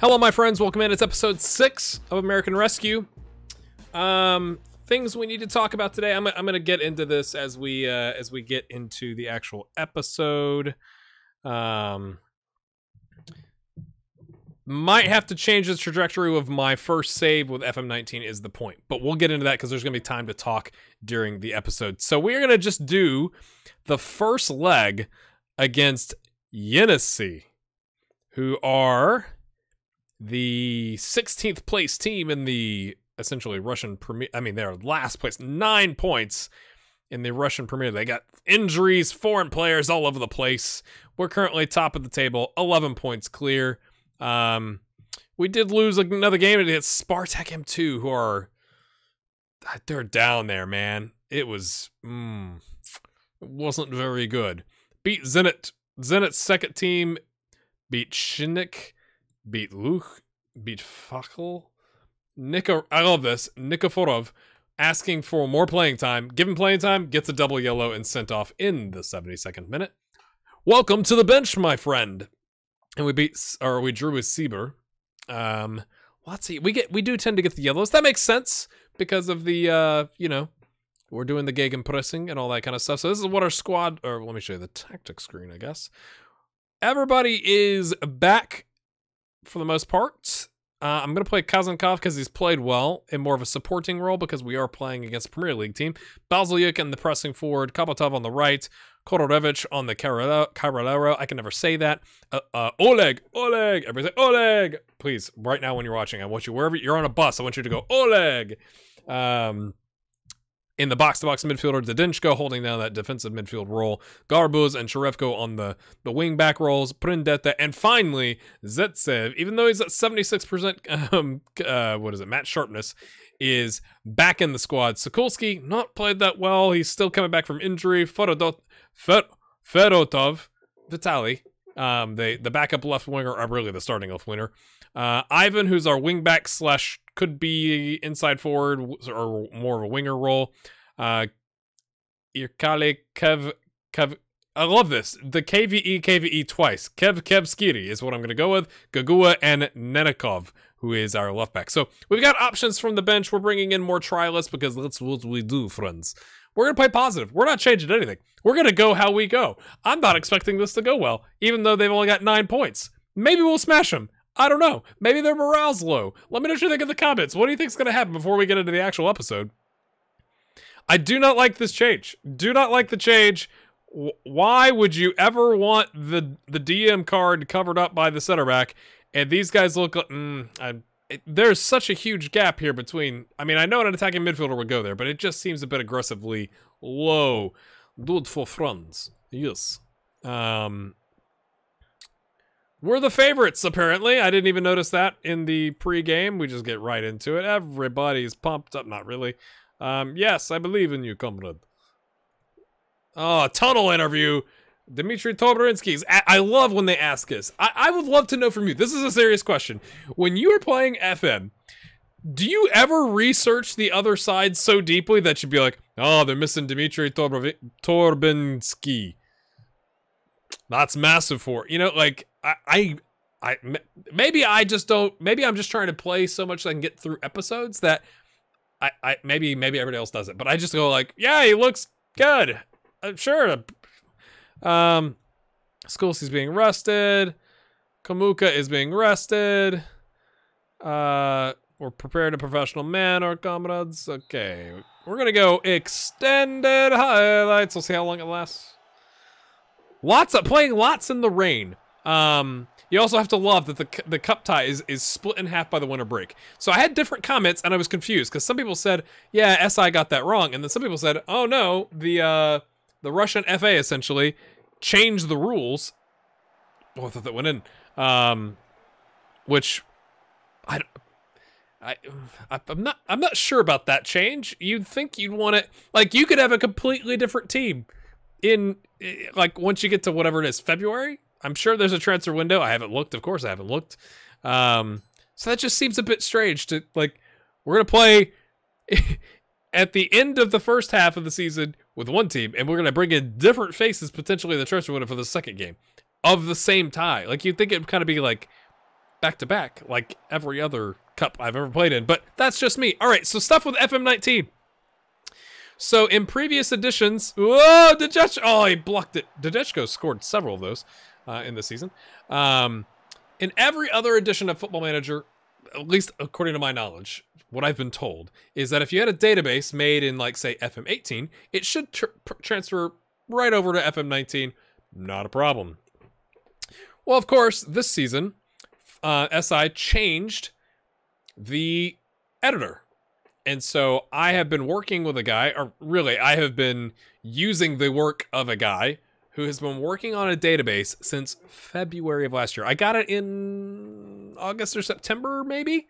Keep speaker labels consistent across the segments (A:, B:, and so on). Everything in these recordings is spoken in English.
A: Hello, my friends. Welcome in. It's episode 6 of American Rescue. Things we need to talk about today. I'm gonna get into this as we get into the actual episode. Might have to change the trajectory of my first save with FM19 is the point, but we'll get into that because there's gonna be time to talk during the episode. So we're gonna just do the first leg against Yenisei, who are the 16th place team in the essentially Russian Premier. I mean, they're last place, 9 points in the Russian Premier. They got injuries, foreign players all over the place. We're currently top of the table, 11 points clear. We did lose another game against Spartak M2, who are, they're down there, man. It was, it wasn't very good. Beat Zenit. Zenit's second team beat Shinnik. Beat Luch, beat Fakhl, I love this, Nikiforov asking for more playing time. Given playing time, gets a double yellow and sent off in the 72nd minute. Welcome to the bench, my friend. And we drew with Sieber. Let's see, we do tend to get the yellows. That makes sense because of the, we're doing the gegenpressing and all that kind of stuff. So this is what our squad, or let me show you the tactics screen, I guess. Everybody is back for the most part. I'm going to play Kazankov because he's played well in more of a supporting role because we are playing against a Premier League team. Balzalyuk in the pressing forward, Kapotov on the right, Kororevich on the Carolero. I can never say that. Oleg. Everybody say Oleg. Please, right now when you're watching, I want you, wherever you're on a bus, I want you to go Oleg. In the box-to-box midfielder, Dedinchko holding down that defensive midfield role. Garbuz and Sharevko on the wing-back roles. Prindeta, and finally, Zetsev, even though he's at 76% match sharpness, is back in the squad. Sokolsky, not played that well. He's still coming back from injury. Ferotov, Vitaly, the backup left winger, or really the starting left winger. Ivan, who's our wing-back slash could be inside forward or more of a winger role. Irkale Kev. I love this. The KVE twice. Kevskiri is what I'm going to go with. Gagua and Nenikov, who is our left back. So we've got options from the bench. We're bringing in more trialists because that's what we do, friends. We're going to play positive. We're not changing anything. We're going to go how we go. I'm not expecting this to go well, even though they've only got 9 points. Maybe we'll smash them. I don't know. Maybe their morale's low. Let me know what you think in the comments. What do you think's going to happen before we get into the actual episode? I do not like this change. Do not like the change. Why would you ever want the DM card covered up by the center back? And these guys look like... there's such a huge gap here between... I mean, I know an attacking midfielder would go there, but it just seems a bit aggressively low. Good for friends. Yes. We're the favorites, apparently. I didn't even notice that in the pre-game. We just get right into it. Everybody's pumped up. Not really. Yes, I believe in you, comrade. Oh, tunnel interview. Dmitry Tobrinsky's. I love when they ask us. I would love to know from you. This is a serious question. When you are playing FM, do you ever research the other side so deeply that you'd be like, oh, they're missing Dmitry Torbinsky. That's massive for, like, maybe I just don't, maybe I'm just trying to play so much that I can get through episodes that maybe everybody else does it, but I just go like, yeah, he looks good. Sure. Skolsky's being rested. Kamuka is being rested. We're prepared a professional man, our comrades. Okay. We're going to go extended highlights. We'll see how long it lasts. Playing lots in the rain. You also have to love that the cup tie is split in half by the winter break. So I had different comments and I was confused because some people said, yeah, SI got that wrong. And then some people said, oh no, the Russian FA essentially changed the rules. Oh, I thought that went in. Which I'm not sure about that change. You'd think you'd want it, like you could have a completely different team in like once you get to whatever it is, February. I'm sure there's a transfer window. I haven't looked, of course I haven't looked. So that just seems a bit strange to, like, we're gonna play at the end of the first half of the season with one team, and we're gonna bring in different faces potentially in the transfer window for the second game of the same tie. Like, you'd think it'd kind of be like back-to-back like every other cup I've ever played in, but that's just me. All right, so stuff with FM19. So in previous editions, whoa, oh, he blocked it. Didechko scored several of those in the season. In every other edition of Football Manager, at least according to my knowledge, what I've been told is that if you had a database made in, like, say, FM18, it should transfer right over to FM19. Not a problem. Well, of course, this season, SI changed the editor. And so I have been working with a guy, or really, I have been using the work of a guy who has been working on a database since February of last year. I got it in August or September, maybe?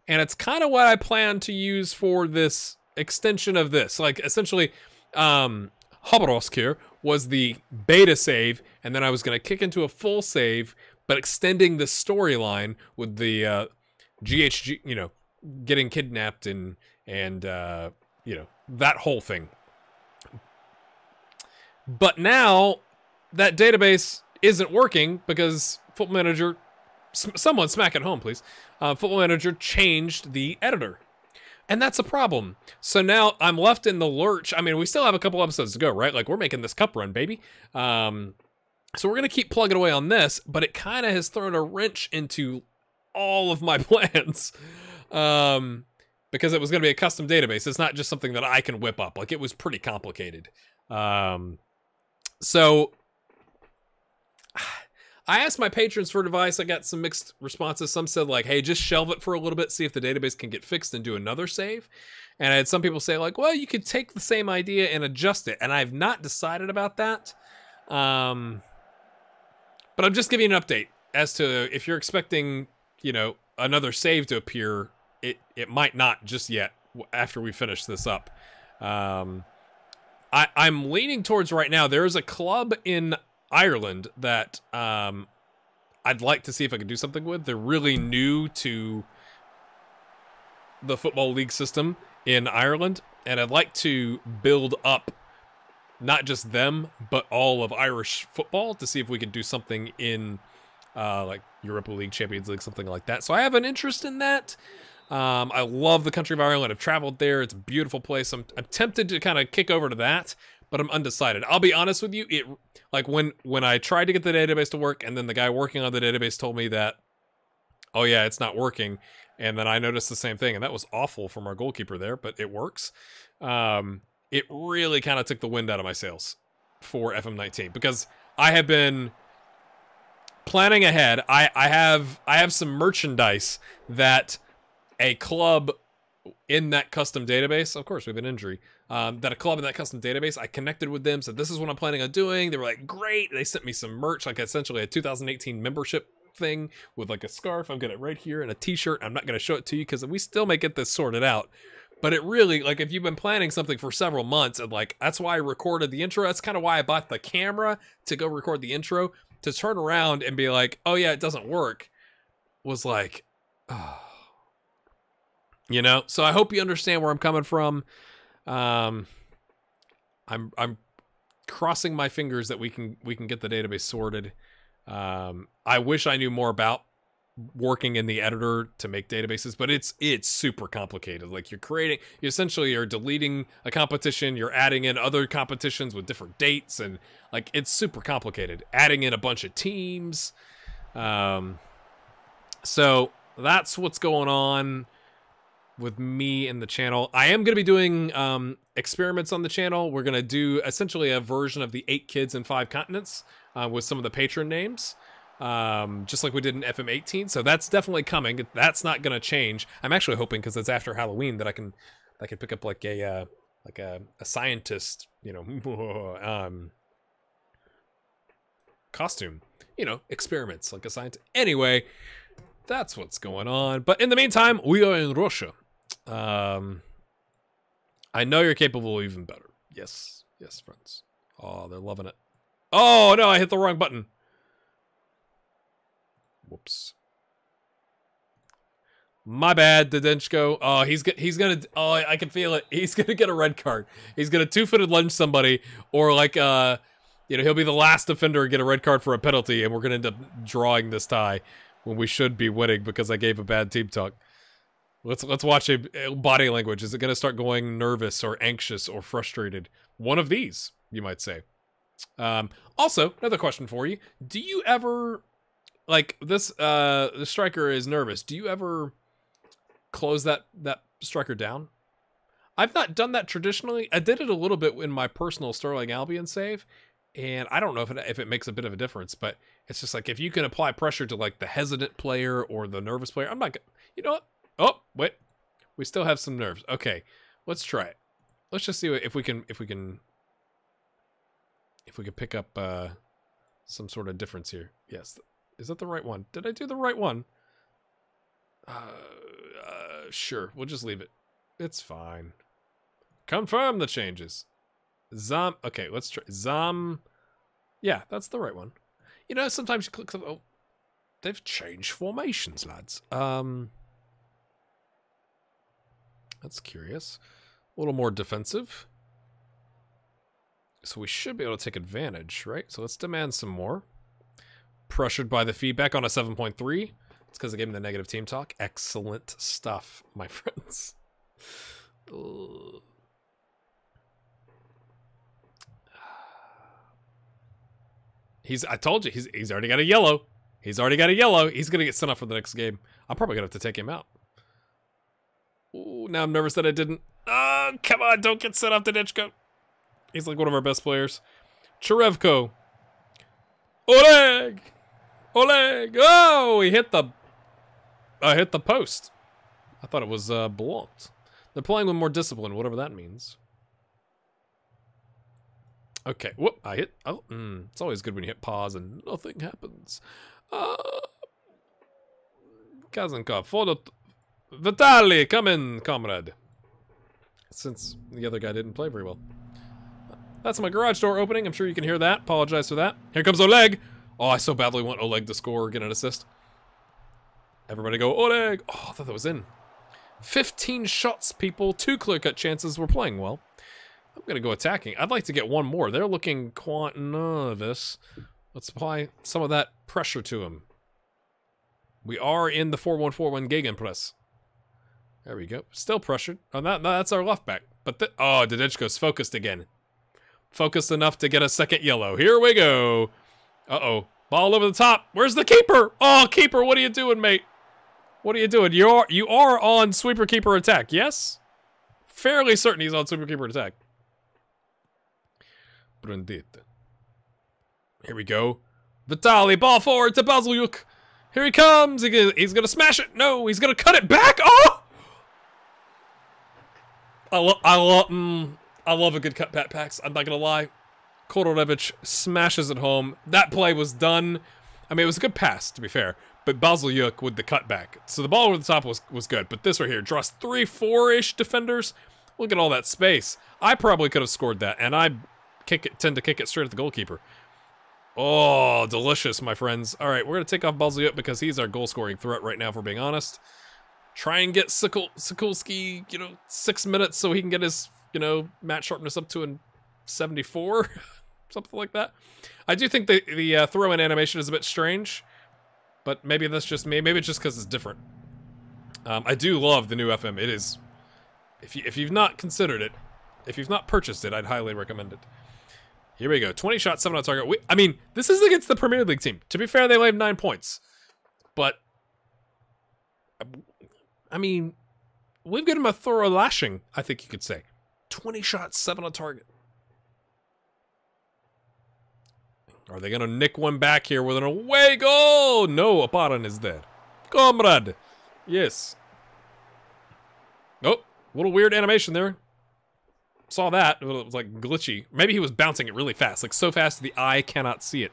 A: And it's kind of what I plan to use for this extension of this. Like, essentially, Khabarovsk here was the beta save, and then I was going to kick into a full save, but extending the storyline with the GHG, you know, getting kidnapped and you know, that whole thing. But now that database isn't working because Football Manager, someone smack it home, please. Football Manager changed the editor. And that's a problem. So now I'm left in the lurch. I mean, we still have a couple episodes to go, right? Like, we're making this cup run, baby. So we're going to keep plugging away on this, but it kind of has thrown a wrench into all of my plans. Because it was going to be a custom database. It's not just something that I can whip up. Like, it was pretty complicated. So I asked my patrons for advice. I got some mixed responses. Some said, like, hey, just shelve it for a little bit, see if the database can get fixed and do another save. And I had some people say, like, well, you could take the same idea and adjust it. And I've not decided about that. But I'm just giving you an update as to if you're expecting, you know, another save to appear, it might not just yet after we finish this up. I'm leaning towards right now, there is a club in Ireland that I'd like to see if I can do something with. They're really new to the Football League system in Ireland, and I'd like to build up not just them, but all of Irish football to see if we can do something in like Europa League, Champions League, something like that. So I have an interest in that. I love the country of Ireland. I've traveled there. It's a beautiful place. I'm tempted to kind of kick over to that, but I'm undecided. I'll be honest with you. It, like, when I tried to get the database to work, and then the guy working on the database told me that, oh yeah, it's not working. And then I noticed the same thing, and that was awful from our goalkeeper there, but it works. It really kind of took the wind out of my sails for FM19 because I have been planning ahead. I have some merchandise that a club in that custom database, of course we have an injury, that a club in that custom database, I connected with them, said this is what I'm planning on doing. They were like, great. They sent me some merch, like essentially a 2018 membership thing with like a scarf. I've got it right here, and a t-shirt. I'm not going to show it to you because we still may get this sorted out. But it really, like, if you've been planning something for several months, and like, that's why I recorded the intro. That's kind of why I bought the camera to go record the intro, to turn around and be like, oh yeah, it doesn't work, was like, oh. You know, so I hope you understand where I'm coming from. I'm crossing my fingers that we can get the database sorted. I wish I knew more about working in the editor to make databases, but it's super complicated. Like, you essentially are deleting a competition, you're adding in other competitions with different dates, and like, it's super complicated. Adding in a bunch of teams. So that's what's going on with me and the channel. I am going to be doing experiments on the channel. We're going to do essentially a version of the 8 Kids in 5 Continents with some of the patron names, just like we did in FM18. So that's definitely coming. That's not going to change. I'm actually hoping, because it's after Halloween, that I can pick up like a scientist, you know, costume, you know, experiments like a scientist. Anyway, that's what's going on. But in the meantime, we are in Russia. I know you're capable of even better. Yes, yes, friends. Oh, they're loving it. Oh no, I hit the wrong button. Whoops. My bad, Didechko. Oh, he's gonna. Oh, I can feel it. He's gonna get a red card. He's gonna 2-footed lunge somebody, or like you know, he'll be the last offender to get a red card for a penalty, and we're gonna end up drawing this tie. when we should be winning because I gave a bad team talk. Let's watch a body language. Is it going to start going nervous or anxious or frustrated? One of these, you might say. Also, another question for you. Do you ever, like this, the striker is nervous. Do you ever close that striker down? I've not done that traditionally. I did it a little bit in my personal Sterling Albion save, and I don't know if it makes a bit of a difference, but it's just like if you can apply pressure to like the hesitant player or the nervous player, I'm not gonna, you know what? Oh, wait. We still have some nerves. Okay. Let's try it. Let's just see if we can pick up some sort of difference here. Yes. Is that the right one? Did I do the right one? Sure. We'll just leave it. It's fine. Confirm the changes. Okay, let's try. Yeah, that's the right one. You know, sometimes you click something. Oh, they've changed formations, lads. That's curious. A little more defensive. So we should be able to take advantage, right? So let's demand some more. Pressured by the feedback on a 7.3. It's because I gave him the negative team talk. Excellent stuff, my friends. I told you, he's already got a yellow. He's already got a yellow. He's going to get sent off for the next game. I'm probably going to have to take him out. Ooh, now I'm nervous that I didn't. Oh, come on, don't get sent off to Ditchko. He's like one of our best players. Cherevko. Oleg! Oleg! Oh, he hit the post. I thought it was blocked. They're playing with more discipline, whatever that means. Okay, whoop, I hit. Oh, it's always good when you hit pause and nothing happens. Kazankov, for the... Vitaly, come in, comrade. Since the other guy didn't play very well. That's my garage door opening. I'm sure you can hear that. Apologize for that. Here comes Oleg. Oh, I so badly want Oleg to score or get an assist. Everybody go, Oleg. Oh, I thought that was in. 15 shots, people. 2 clear-cut chances. We're playing well. I'm going to go attacking. I'd like to get one more. They're looking quite nervous. Let's apply some of that pressure to him. We are in the 4-1-4-1 Gegenpress. There we go. Still pressured. Oh, that's our left back. But oh, Dadichko's focused again. Focused enough to get a second yellow. Here we go. Uh-oh. Ball over the top. Where's the keeper? Oh, keeper, what are you doing, mate? What are you doing? You are on sweeper keeper attack, yes? Fairly certain he's on sweeper keeper attack. Brandit. Here we go. Vitaly, ball forward to Bazyuk. Here he comes. He's gonna smash it. No, he's gonna cut it back. Oh! I love a good cut back packs. I'm not gonna lie. Kodorevich smashes it home. That play was done. I mean, it was a good pass, to be fair. But Bazyuk with the cutback. So the ball over the top was good. But this right here, draws 3-4-ish defenders. Look at all that space. I probably could have scored that, and I tend to kick it straight at the goalkeeper. Oh, delicious, my friends. All right, we're going to take off Bazyuk because he's our goal-scoring threat right now, if we're being honest. Try and get Sikulski, 6 minutes so he can get his, match sharpness up to a 74, something like that. I do think the throw-in animation is a bit strange, but maybe that's just me. Maybe it's just because it's different. I do love the new FM. It is, if you've not considered it, if you've not purchased it, I'd highly recommend it. Here we go. 20 shots, 7 on target. I mean, this is against the Premier League team. To be fair, they laid 9 points. But, I mean, we've given them a thorough lashing, I think you could say. 20 shots, 7 on target. Are they going to nick one back here with an away goal? No, Aparan is there. Comrade. Yes. Oh, little weird animation there. Saw that. It was like glitchy. Maybe he was bouncing it really fast. Like so fast the eye cannot see it.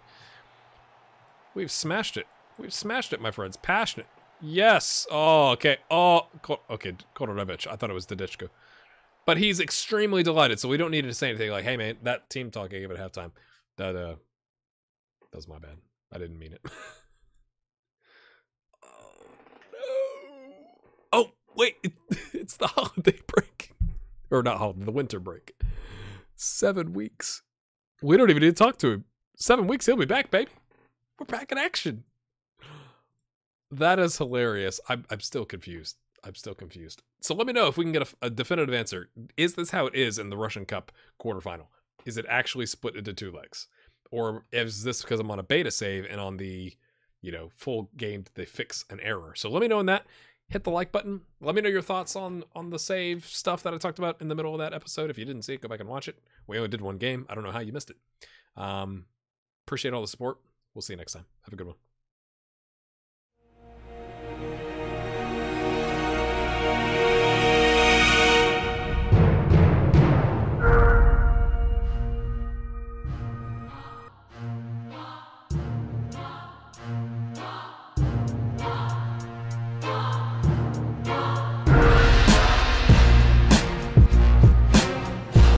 A: We've smashed it. We've smashed it, my friends. Passionate. Yes. Oh, okay. Oh, okay. Kodorevich. I thought it was Dadichko. But he's extremely delighted, so we don't need to say anything like, hey, man, that team talk I gave it at halftime. That was my bad. I didn't mean it. Oh, no. Oh, wait. It's the holiday break. Or not holiday, the winter break. 7 weeks. We don't even need to talk to him. 7 weeks, he'll be back, baby. We're back in action. That is hilarious. I'm still confused. I'm still confused. So let me know if we can get a definitive answer. Is this how it is in the Russian Cup quarterfinal? Is it actually split into 2 legs? Or is this because I'm on a beta save and on the, full game they fix an error? So let me know in that. Hit the like button. Let me know your thoughts on the save stuff that I talked about in the middle of that episode. If you didn't see it, go back and watch it. We only did 1 game. I don't know how you missed it. Appreciate all the support. We'll see you next time. Have a good one.